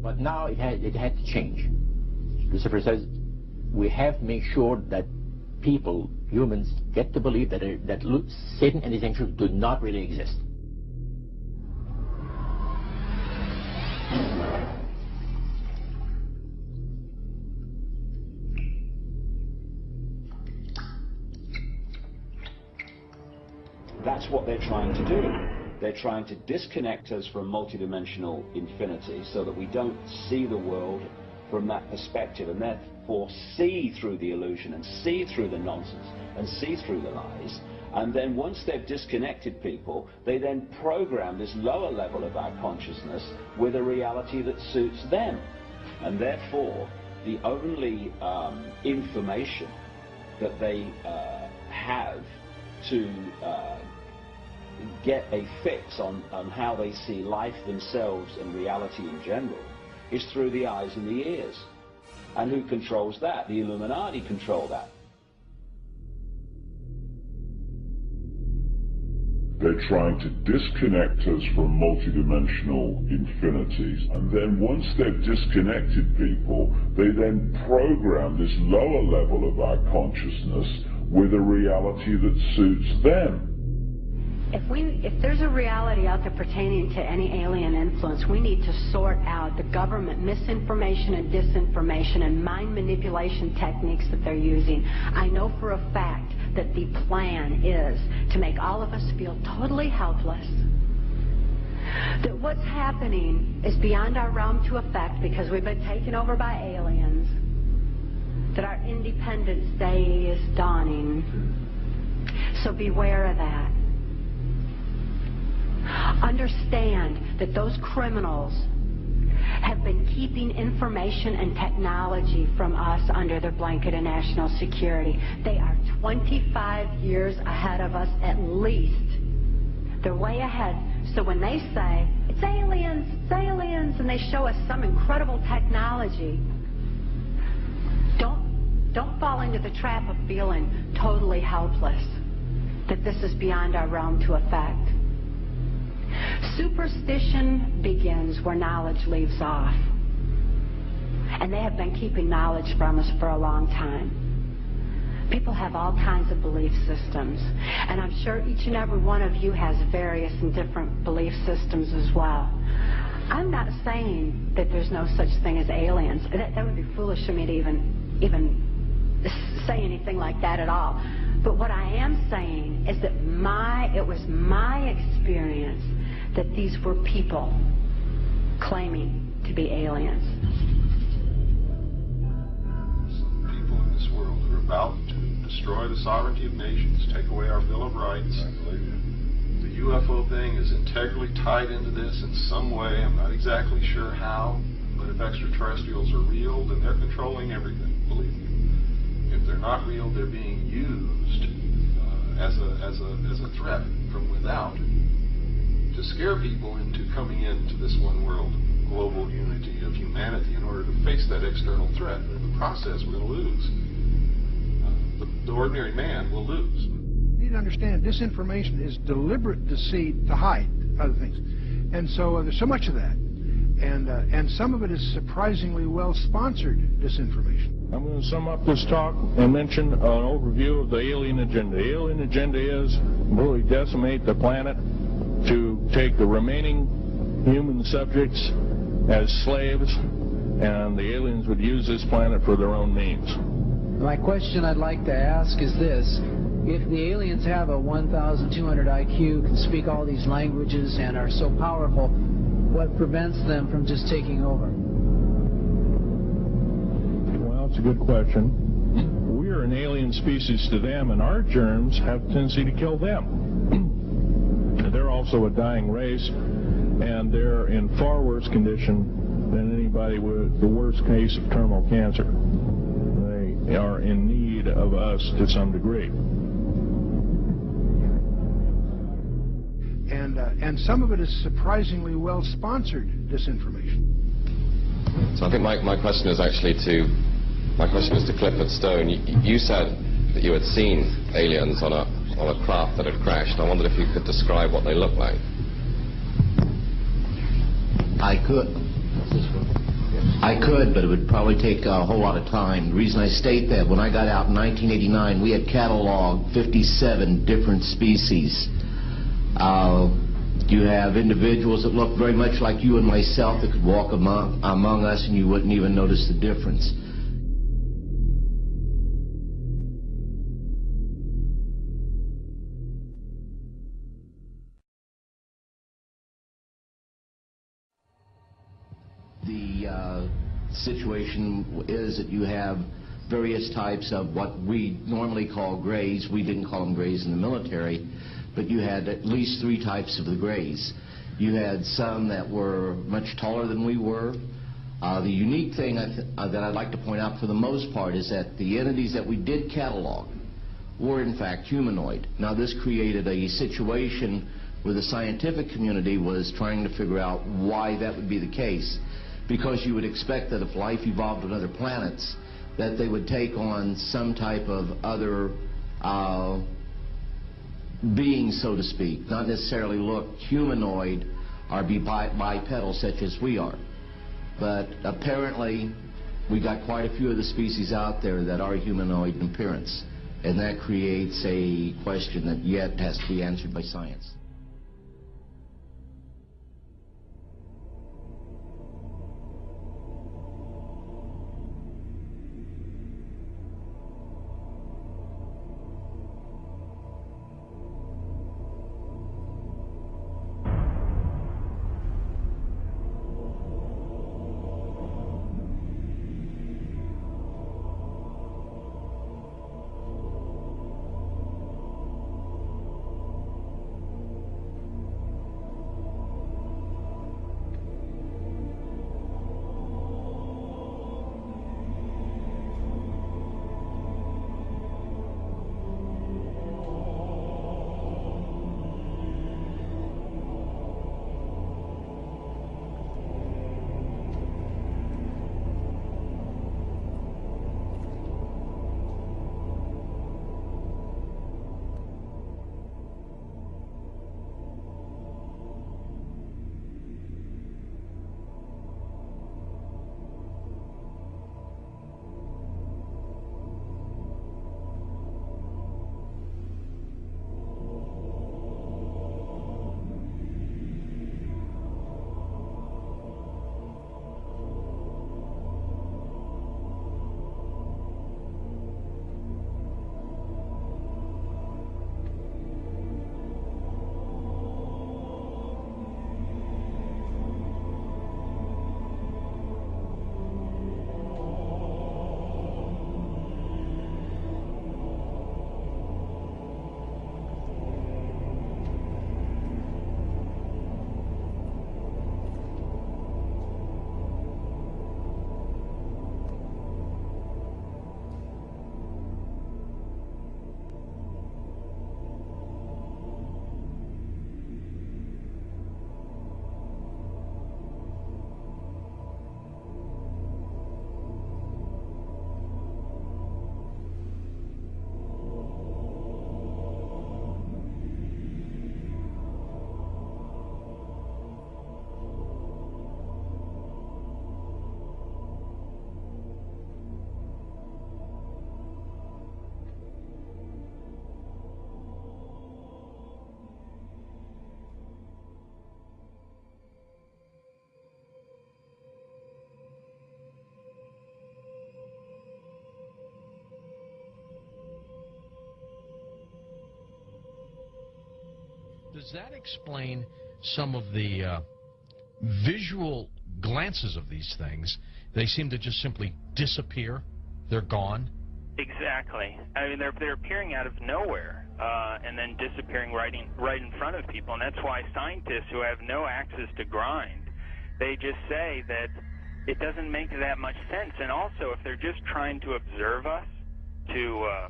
But now it had to change. Lucifer says we have to make sure that people, humans, get to believe that Satan and his angels do not really exist. That's what they're trying to do. They're trying to disconnect us from multidimensional infinity so that we don't see the world from that perspective, and therefore see through the illusion and see through the nonsense and see through the lies. And then once they've disconnected people, they then program this lower level of our consciousness with a reality that suits them. And therefore, the only information that they have to get a fix on how they see life themselves and reality in general is through the eyes and the ears. And who controls that? The Illuminati control that. They're trying to disconnect us from multidimensional infinities, and then once they've disconnected people, they then program this lower level of our consciousness with a reality that suits them. If there's a reality out there pertaining to any alien influence, we need to sort out the government misinformation and disinformation and mind manipulation techniques that they're using. I know for a fact that the plan is to make all of us feel totally helpless, that what's happening is beyond our realm to affect because we've been taken over by aliens, that our Independence Day is dawning. So beware of that. Understand that those criminals have been keeping information and technology from us under their blanket of national security. They are 25 years ahead of us at least. They're way ahead. So when they say, it's aliens, and they show us some incredible technology, don't fall into the trap of feeling totally helpless, that this is beyond our realm to affect. Superstition begins where knowledge leaves off. And they have been keeping knowledge from us for a long time. People have all kinds of belief systems. And I'm sure each and every one of you has various and different belief systems as well. I'm not saying that there's no such thing as aliens. That would be foolish of me to even say anything like that at all. But what I am saying is that it was my experience that these were people claiming to be aliens. Some people in this world are about to destroy the sovereignty of nations, take away our Bill of Rights. The UFO thing is integrally tied into this in some way. I'm not exactly sure how, but if extraterrestrials are real, then they're controlling everything, believe me. If they're not real, they're being used as a threat from without to scare people into coming into this one world global unity of humanity in order to face that external threat. But in the process, we're going to lose. The ordinary man will lose. You need to understand, disinformation is deliberate deceit to hide other things. And so there's so much of that. And some of it is surprisingly well-sponsored disinformation. I'm going to sum up this talk and mention an overview of the alien agenda. The alien agenda is really decimate the planet, to take the remaining human subjects as slaves, and the aliens would use this planet for their own means. My question I'd like to ask is this: if the aliens have a 1,200 IQ, can speak all these languages, and are so powerful, what prevents them from just taking over? Well, it's a good question. We're an alien species to them, and our germs have a tendency to kill them. They're also a dying race, and they're in far worse condition than anybody with the worst case of terminal cancer. They are in need of us to some degree. And some of it is surprisingly well-sponsored disinformation. So I think my question is actually to Clifford Stone. You said that you had seen aliens on a craft that had crashed. I wondered if you could describe what they look like. I could. I could, but it would probably take a whole lot of time. The reason I state that, when I got out in 1989, we had cataloged 57 different species. You have individuals that look very much like you and myself that could walk among us and you wouldn't even notice the difference. The situation is that you have various types of what we normally call grays. We didn't call them grays in the military, but you had at least 3 types of the grays. You had some that were much taller than we were. The unique thing that I'd like to point out for the most part is that the entities that we did catalog were in fact humanoid. Now this created a situation where the scientific community was trying to figure out why that would be the case, because you would expect that if life evolved on other planets that they would take on some type of other being, so to speak, not necessarily look humanoid or be bipedal such as we are. But apparently we got quite a few of the species out there that are humanoid in appearance, and that creates a question that yet has to be answered by science. Does that explain some of the visual glances of these things? They seem to just simply disappear. They're gone. Exactly. I mean, they're appearing out of nowhere and then disappearing right in front of people. And that's why scientists who have no axes to grind, they just say that it doesn't make that much sense. And also, if they're just trying to observe us, to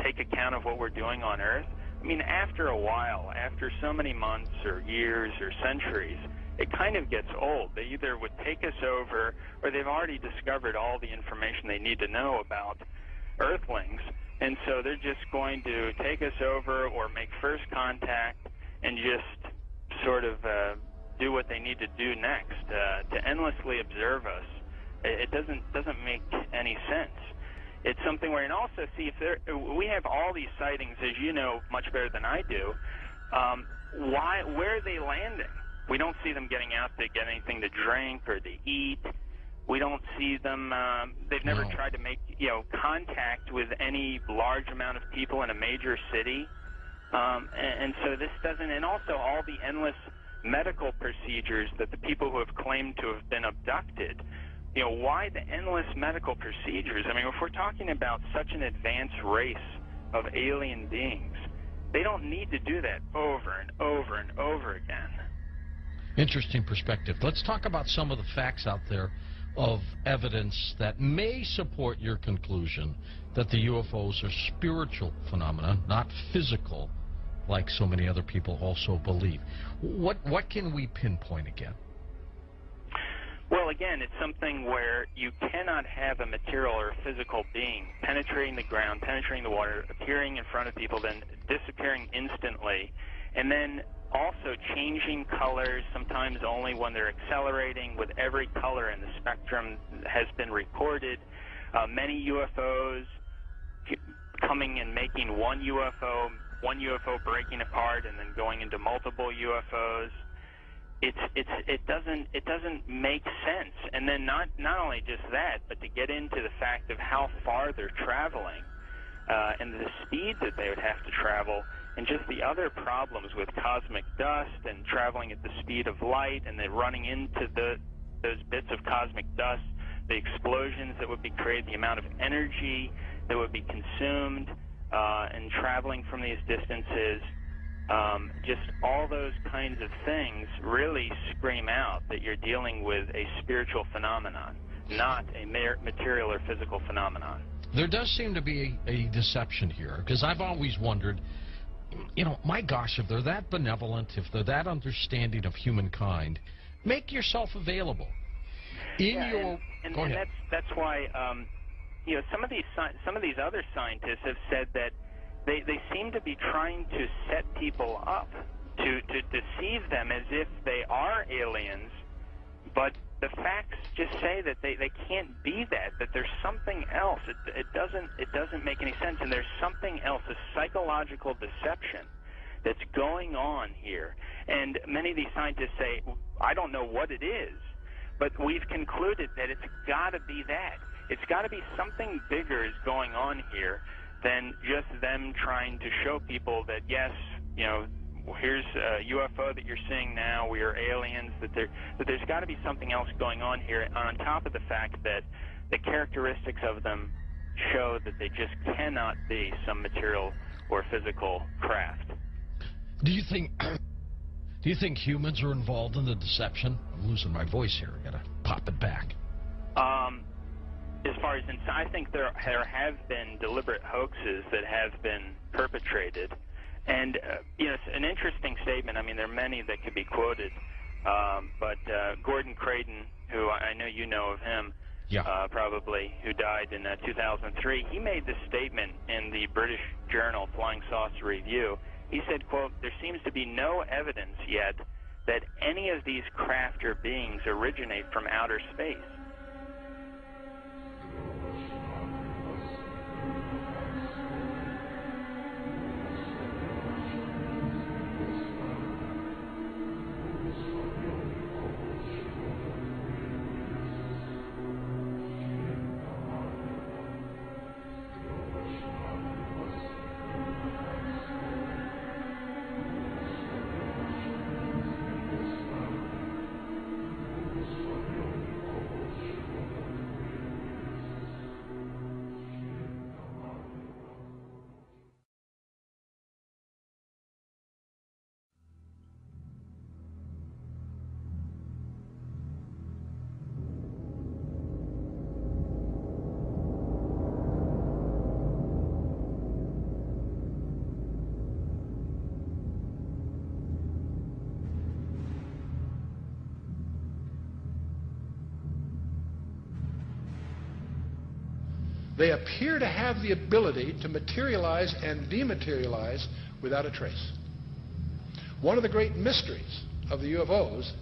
take account of what we're doing on Earth, I mean, after a while, after so many months or years or centuries, it kind of gets old. They either would take us over, or they've already discovered all the information they need to know about Earthlings, and so they're just going to take us over or make first contact and just sort of do what they need to do next. To endlessly observe us It doesn't make any sense. It's something where, and also see if we have all these sightings, as you know much better than I do. Where are they landing? We don't see them getting out to get anything to drink or to eat. We don't see them. They've never tried to make contact with any large amount of people in a major city, and so this doesn't. And also all the endless medical procedures that the people who have claimed to have been abducted. Why the endless medical procedures? I mean, if we're talking about such an advanced race of alien beings, they don't need to do that over and over and over again. Interesting perspective. Let's talk about some of the facts out there of evidence that may support your conclusion that the UFOs are spiritual phenomena, not physical, like so many other people also believe. What can we pinpoint again? Well, again, it's something where you cannot have a material or a physical being penetrating the ground, penetrating the water, appearing in front of people, then disappearing instantly, and then also changing colors, sometimes only when they're accelerating, with every color in the spectrum has been recorded. Many UFOs coming and making one UFO breaking apart and then going into multiple UFOs. It doesn't make sense. And then not only just that, but to get into the fact of how far they're traveling and the speeds that they would have to travel, and just the other problems with cosmic dust and traveling at the speed of light, and then running into those bits of cosmic dust, the explosions that would be created, the amount of energy that would be consumed in traveling from these distances. Just all those kinds of things really scream out that you're dealing with a spiritual phenomenon, not a material or physical phenomenon. There does seem to be a deception here, because I've always wondered, my gosh, if they're that benevolent, if they're that understanding of humankind, make yourself available. And that's why some of these other scientists have said that they seem to be trying to set people up to deceive them as if they are aliens, but the facts just say that they can't be that there's something else. It doesn't make any sense, and there's something else, a psychological deception that's going on here. And many of these scientists say, I don't know what it is, but we've concluded that it's got to be that. It's got to be something bigger is going on here than just them trying to show people that, yes, here's a UFO that you're seeing now, we are aliens, that there's got to be something else going on here, on top of the fact that the characteristics of them show that they just cannot be some material or physical craft. Do you think humans are involved in the deception? I'm losing my voice here. I gotta pop it back. As far as I think there have been deliberate hoaxes that have been perpetrated, and it's an interesting statement. I mean, there are many that could be quoted, but Gordon Creighton, who I know you know of him, probably, who died in 2003, he made this statement in the British journal Flying Saucer Review. He said, quote, "There seems to be no evidence yet that any of these craft or beings originate from outer space." They appear to have the ability to materialize and dematerialize without a trace. One of the great mysteries of the UFOs